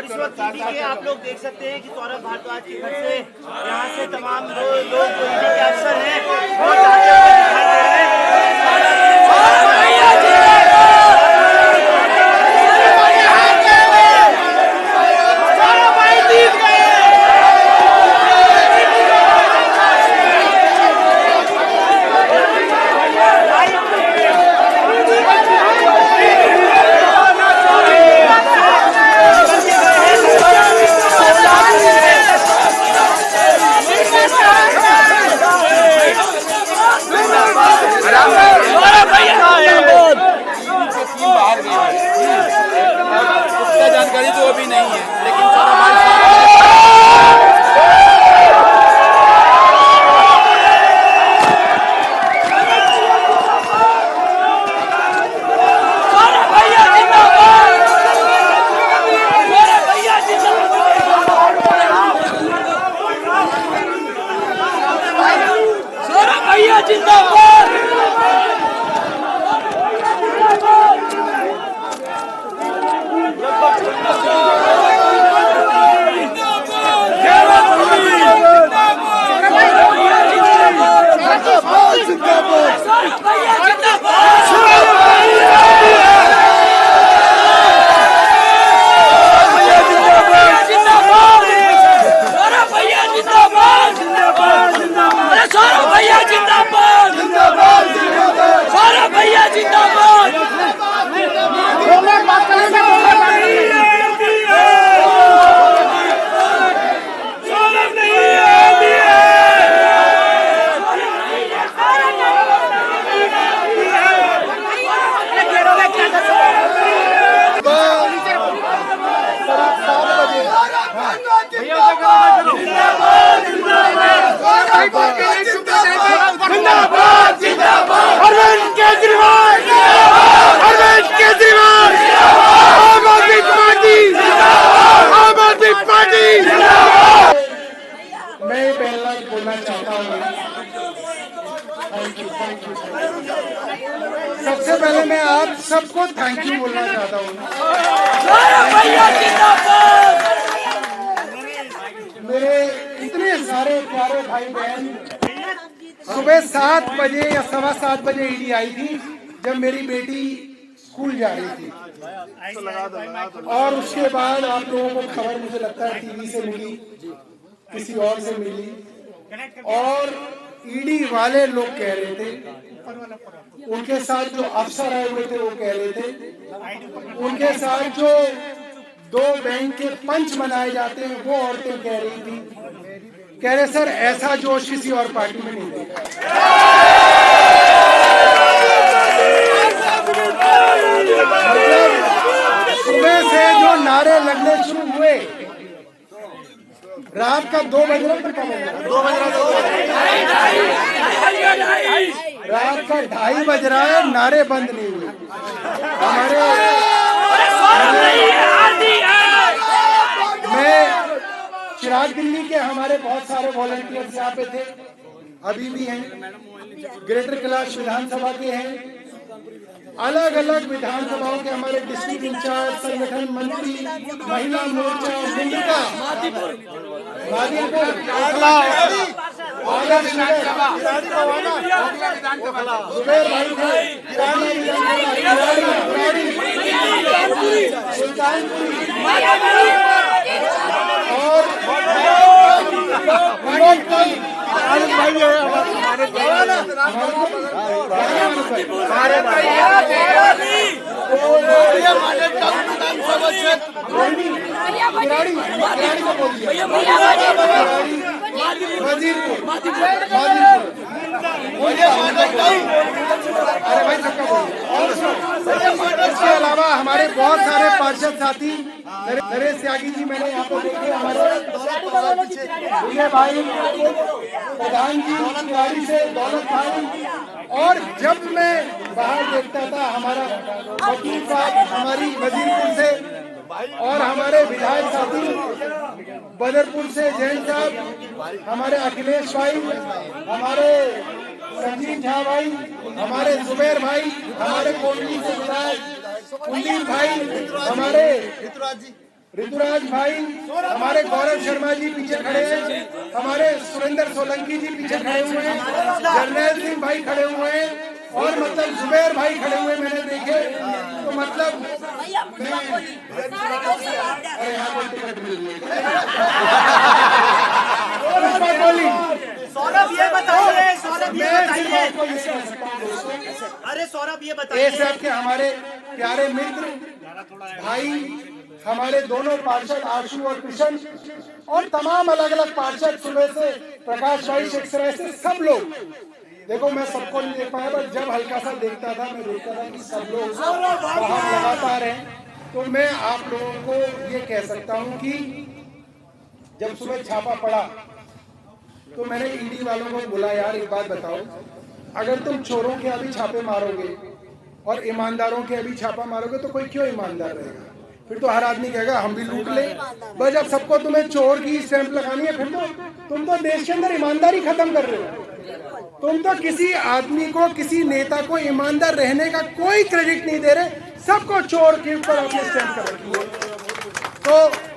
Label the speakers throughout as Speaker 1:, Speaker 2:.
Speaker 1: इस वक्त ईडी के आप लोग देख सकते हैं कि सौरभ भारद्वाज के घर से यहाँ से तमाम लोग जो ईडी के अफसर हैं वो जाते हुए दिखाई दे रहे हैं।
Speaker 2: जानकारी तो अभी नहीं है, लेकिन
Speaker 3: सबसे पहले मैं आप सबको थैंक यू बोलना चाहता हूँ। मेरे इतने सारे प्यारे भाई बहन, सुबह 7 बजे या 7:15 बजे ईडी आई थी जब मेरी बेटी स्कूल जा रही थी, और उसके बाद आप लोगों को खबर मुझे लगता है टीवी से मिली, किसी और से मिली, और ईडी वाले लोग कह रहे थे, उनके साथ जो अफसर आए हुए थे वो कह रहे थे, उनके साथ जो 2 बैंक के पंच बनाए जाते हैं वो औरतें कह रही थी, कह रहे सर ऐसा जोश किसी और पार्टी में नहीं देखा। सुबह से जो नारे लगने शुरू हुए, रात का 2 बज रहा, रात का 2:30 बज रहा है, नारे बंद नहीं हुए। मैं चिराग दिल्ली के हमारे बहुत सारे वॉलंटियर्स यहाँ पे थे, अभी भी हैं, ग्रेटर कैलाश विधानसभा के हैं, अलग अलग विधानसभाओं के हमारे डिस्ट्रिक्ट इंचार्ज, संगठन मंत्री, महिला मोर्चा, मुंडका, जुबेर भाई थे, और इसके अलावा हमारे बहुत सारे पार्षद साथी, नरेश त्यागी जी मैंने यहाँ पर देखे, हमारे विजय भाई, प्रधान जी गाड़ी से, दौलत भाई, और जब मैं बाहर देखता था हमारा वकील साहब हमारी वजीरपुर से, और हमारे विधायक साथी बदरपुर से जैन साहब, हमारे अखिलेश भाई, हमारे संजीव झा भाई, हमारे जुबेर भाई, हमारे कोटली से विधायक कुलदीप भाई, हमारे ऋतुराज भाई, हमारे गौरव शर्मा जी पीछे खड़े हैं, हमारे सुरेंद्र सोलंकी जी पीछे खड़े हुए हैं, जर्नैल सिंह भाई खड़े हुए हैं, और मतलब जुबैर भाई खड़े हुए मैंने देखे। तो मतलब अरे यहाँ पर टिकट मिल रही है।
Speaker 1: सौरभ ये बताइए, सौरभ ये बताइए, अरे सौरभ ये बताइए,
Speaker 3: सब के हमारे प्यारे मित्र भाई, हमारे दोनों पार्षद आशु और कृष्ण, और तमाम अलग अलग पार्षद, सुबह से प्रकाश भाई, शेख सराय से सब लोग। देखो मैं सबको नहीं देख पाया, बट जब हल्का सा देखता था, मैं देखता था कि सब लोग बाहर लगातार हैं। तो मैं आप लोगों को ये कह सकता हूँ कि जब सुबह छापा पड़ा तो मैंने ईडी वालों को बोला, यार एक बात बताओ, अगर तुम चोरों के अभी छापे मारोगे और ईमानदारों के अभी छापा मारोगे तो कोई क्यों ईमानदार रहेगा? फिर तो हर आदमी कहेगा हम भी लूट ले। बस जब सबको तुम्हें चोर की स्टैंप लगानी है, फिर तो तुम तो देश के अंदर ईमानदारी खत्म कर रहे हो। तुम तो किसी आदमी को, किसी नेता को ईमानदार रहने का कोई क्रेडिट नहीं दे रहे, सबको चोर के ऊपर अपने स्टैंप कर रखी है। तो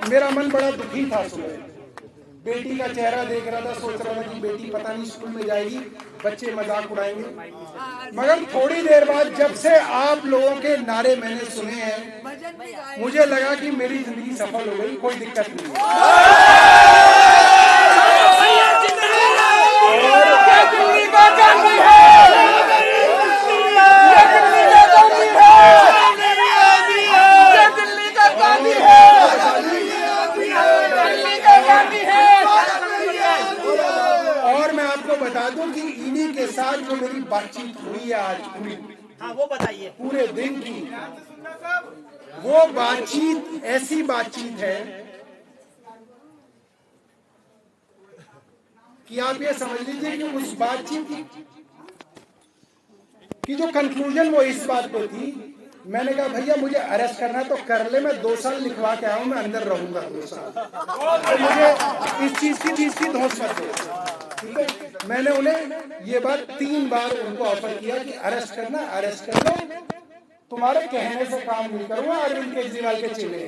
Speaker 3: मेरा मन बड़ा दुखी था सुबह, बेटी का चेहरा देख रहा था, सोच रहा था कि बेटी पता नहीं स्कूल में जाएगी, बच्चे मजाक उड़ाएंगे। मगर थोड़ी देर बाद जब से आप लोगों के नारे मैंने सुने हैं, मुझे लगा कि मेरी जिंदगी सफल हो गई, कोई दिक्कत नहीं। और मैं आपको बता दूं कि ईडी के साथ जो मेरी बातचीत हुई है आज पूरी,
Speaker 1: हाँ वो बताइए,
Speaker 3: पूरे दिन की, वो बातचीत ऐसी बातचीत है कि आप ये समझ लीजिए कि उस बातचीत की जो कंक्लूजन वो इस बात पे थी, मैंने कहा भैया मुझे अरेस्ट करना है तो कर ले, मैं 2 साल लिखवा के आया हूं, मैं अंदर रहूंगा 2 साल, तो मुझे इस चीज की धौंस मत दो। ठीक है, मैंने उन्हें ये बात 3 बार उनको ऑफर किया कि अरेस्ट करना, अरेस्ट कर लो, तुम्हारे कहने से काम नहीं करूंगा, अरविंद केजरीवाल के चेले।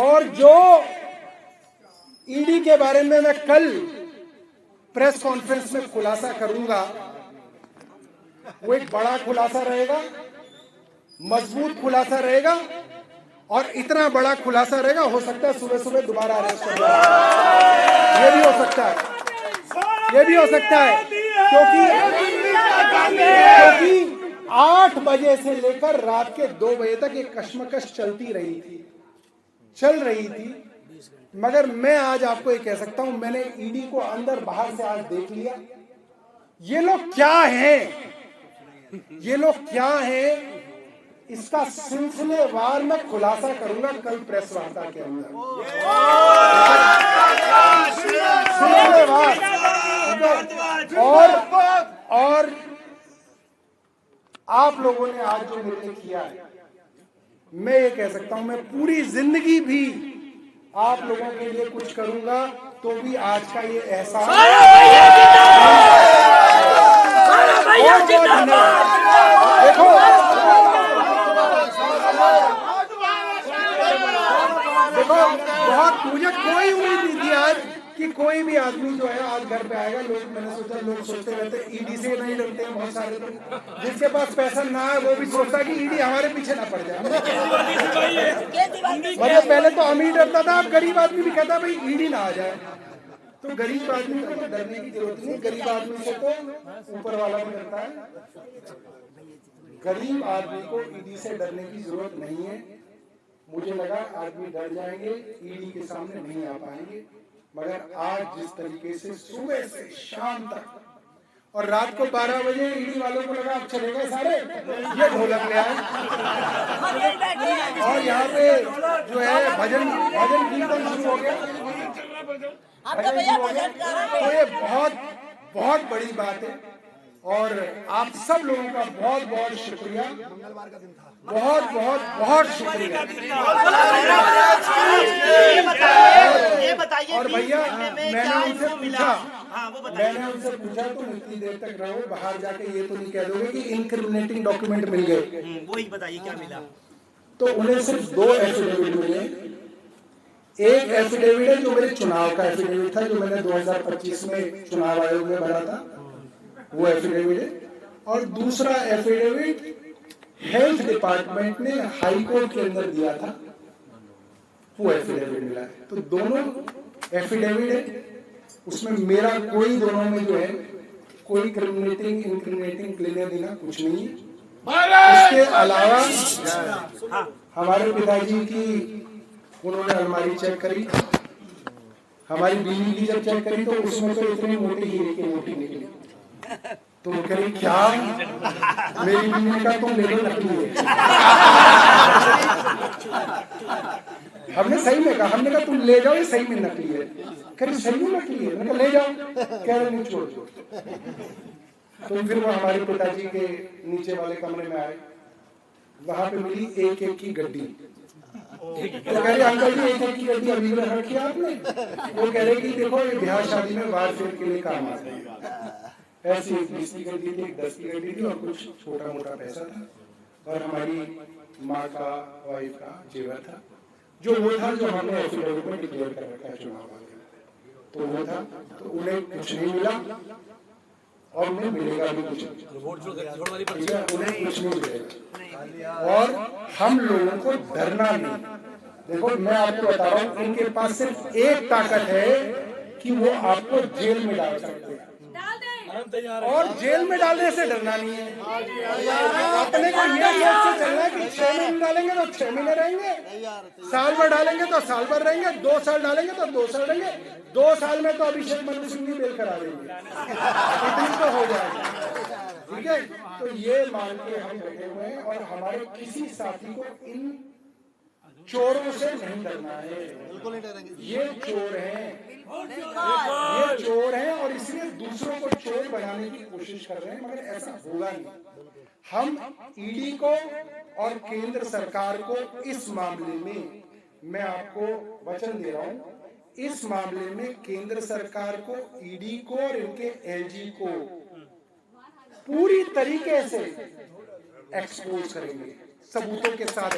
Speaker 3: और जो ईडी के बारे में मैं कल प्रेस कॉन्फ्रेंस में खुलासा करूंगा, वो एक बड़ा खुलासा रहेगा, मजबूत खुलासा रहेगा, और इतना बड़ा खुलासा रहेगा, हो सकता है सुबह सुबह दोबारा अरेस्ट कर लिया। ये भी हो सकता है, ये भी हो सकता है, क्योंकि 8 बजे से लेकर रात के 2 बजे तक ये कश्मकश चल रही थी। मगर मैं आज आपको ये कह सकता हूं, मैंने ईडी को अंदर बाहर से आज देख लिया। ये लोग क्या हैं, ये लोग क्या हैं, इसका सिलसिलेवार मैं खुलासा करूंगा कल प्रेस वार्ता के अंदर, सिलसिलेवार। और आप लोगों ने आज जो मेरे लिए किया है, मैं ये कह सकता हूं, मैं पूरी जिंदगी भी आप लोगों के लिए कुछ करूंगा तो भी आज का ये एहसास। देखो बहुत, मुझे कोई उम्मीद नहीं थी आज कि कोई भी आदमी जो है आज घर पे आएगा। मैंने सोचा, लोग सोचते रहते ईडी से नहीं डरते हैं बहुत सारे लोग, जिसके पास पैसा ना है वो भी सोचता है कि ईडी हमारे पीछे ना पड़ जाए। मतलब पहले तो अमीर डरता था, अब गरीब आदमी भी कहता है भाई ईडी ना आ जाए। तो गरीब आदमी को तो डरने की जरूरत नहीं, गरीब आदमी से तो ऊपर वाला भी डरता है। गरीब आदमी को ईडी से डरने की जरूरत नहीं है। मुझे लगा आदमी डर जाएंगे, ईडी के सामने नहीं आ पाएंगे, मगर आज जिस तरीके से सुबह से शाम तक और रात को 12 बजे ईडी वालों को लगा अब चलेगा सारे, ये ढोलक ले आए और यहाँ पे जो है भजन कीर्तन शुरू हो गया। तो ये बहुत बड़ी बात है और आप सब लोगों का बहुत शुक्रिया, बहुत शुक्रिया।
Speaker 1: ये बताइए,
Speaker 3: और भैया मैंने उनसे पूछा तुम इतनी देर तक रहो, बाहर जाके ये तो नहीं कह दोगे कि इनक्रिमिनेटिंग डॉक्यूमेंट मिल गए?
Speaker 1: वही बताइए क्या मिला।
Speaker 3: तो उन्हें सिर्फ 2 एफिडेविट मिले। एक एफिडेविट है जो मेरे चुनाव का एफिडेविट था, जो मैंने 2025 में चुनाव आयोग में भरा था, वो एफिडेविट है। और दूसरा एफिडेविट हेल्थ डिपार्टमेंट ने हाई कोर्ट के अंदर दिया था, वो एफिडेविट मिला है। तो दोनों एफिडेविट है, उसमें मेरा कोई दोनों में जो है कोई इंक्रिमिनेटिंग लेना देना कुछ नहीं है। इसके अलावा हमारे पिताजी की उन्होंने अलमारी चेक करी, हमारी बीवी की जब चेक करी तो उसमें तो इतनी मोटी हीरे की मोटी निकली। तो वो कह रही क्या, मेरी बीवी का तुम ले लो नकली है। हमने सही में कहा, हमने कहा तुम ले जाओ, ये सही में नकली है। कह रही सही में नकली है, मैंने कहा ले जाओ। कह रहे नहीं छोड़। तो फिर वो हमारे पिताजी के नीचे वाले कमरे में आए, वहां पे मिली एक एक की गड्डी। तो कह रहे अंकल जी एक एक की गड्डी अभी तक रखी आपने? वो कह रहे कि देखो ये ब्याह शादी में वार फेर के लिए काम आता है। ऐसी 20 की गड्डी थी, 10 की गड्डी थी और कुछ छोटा मोटा पैसा था। और हमारी माँ का, वाइफ का जेवर था, जो वो था जो हमने एफिडेविट में डिक्लेयर कर रखा है चुनाव वाले। तो वो था, तो उन्हें कुछ नहीं मिला और उन्हें मिलेगा भी कुछ नहीं, उन्हें कुछ नहीं मिलेगा। और हम लोगों को डरना नहीं। देखो मैं आपको बता रहा हूँ, इनके पास सिर्फ एक ताकत है कि वो आपको जेल में डाल सकते हैं, और जेल में डालने से डरना नहीं है। अपने को ये सोच से चलना है कि 6 महीने डालेंगे तो 6 महीने रहेंगे, साल भर डालेंगे तो साल भर रहेंगे, 2 साल डालेंगे तो 2 साल रहेंगे। 2 साल में तो अभिषेक मनु सिंह भी बेल करा देंगे, इतनी तो हो जाएगी। ठीक है, तो ये मान के हम बैठे हुए हैं और हमारे किसी साथी को इन चोरों से नहीं डरना है। बिल्कुल नहीं डरेंगे, ये चोर हैं, ये चोर हैं और इसलिए दूसरों को चोर बनाने की कोशिश कर रहे हैं, मगर ऐसा होगा नहीं। हम ईडी को और केंद्र सरकार को इस मामले में, मैं आपको वचन दे रहा हूं, इस मामले में केंद्र सरकार को, ईडी को और इनके एलजी को पूरी तरीके से एक्सपोज करेंगे, सबूतों के साथ।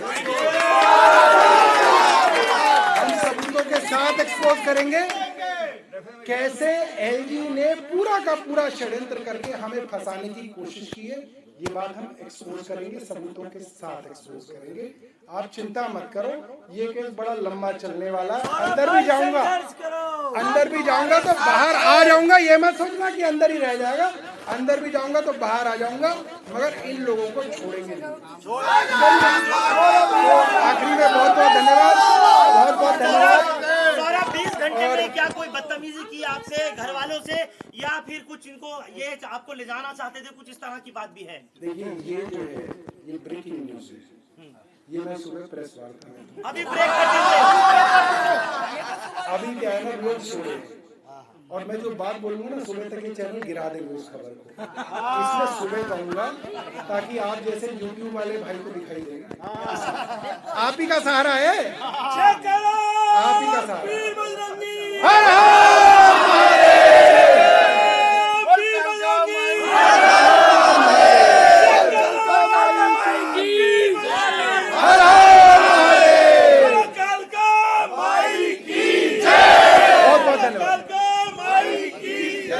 Speaker 3: हम सबूतों के साथ एक्सपोज करेंगे कैसे एलजी ने पूरा का पूरा षड्यंत्र करके हमें फंसाने की कोशिश की है। ये बात हम एक्सपोज करेंगे, सबूतों के साथ एक्सपोज करेंगे। आप चिंता मत करो, ये केस बड़ा लंबा चलने वाला है। अंदर भी जाऊंगा तो बाहर आ जाऊंगा, ये मत सोचना कि अंदर ही रह जाएगा। अंदर भी जाऊंगा तो बाहर आ जाऊंगा, मगर इन लोगों को छोड़ेंगे नहीं। आखिरी में बहुत बहुत धन्यवाद, बहुत बहुत धन्यवाद।
Speaker 1: 20 घंटे में क्या कोई बदतमीजी की आपसे, घर वालों से, या फिर कुछ इनको ये आपको ले जाना चाहते थे, कुछ इस तरह की बात भी है?
Speaker 3: देखिए ये जो है ये ब्रेकिंग न्यूज है, ये मैं सुबह प्रेस वार्ता में
Speaker 1: अभी ब्रेक करते
Speaker 3: अभी क्या है ना, रोज सुबह, और मैं जो बात बोलूंगा ना सुबह तक ये चैनल गिरा देंगे उस खबर को, इसलिए सुबह कहूंगा ताकि आप जैसे यूट्यूब वाले भाई को दिखाई देगा। आप ही का सहारा है, आप ही का सहारा।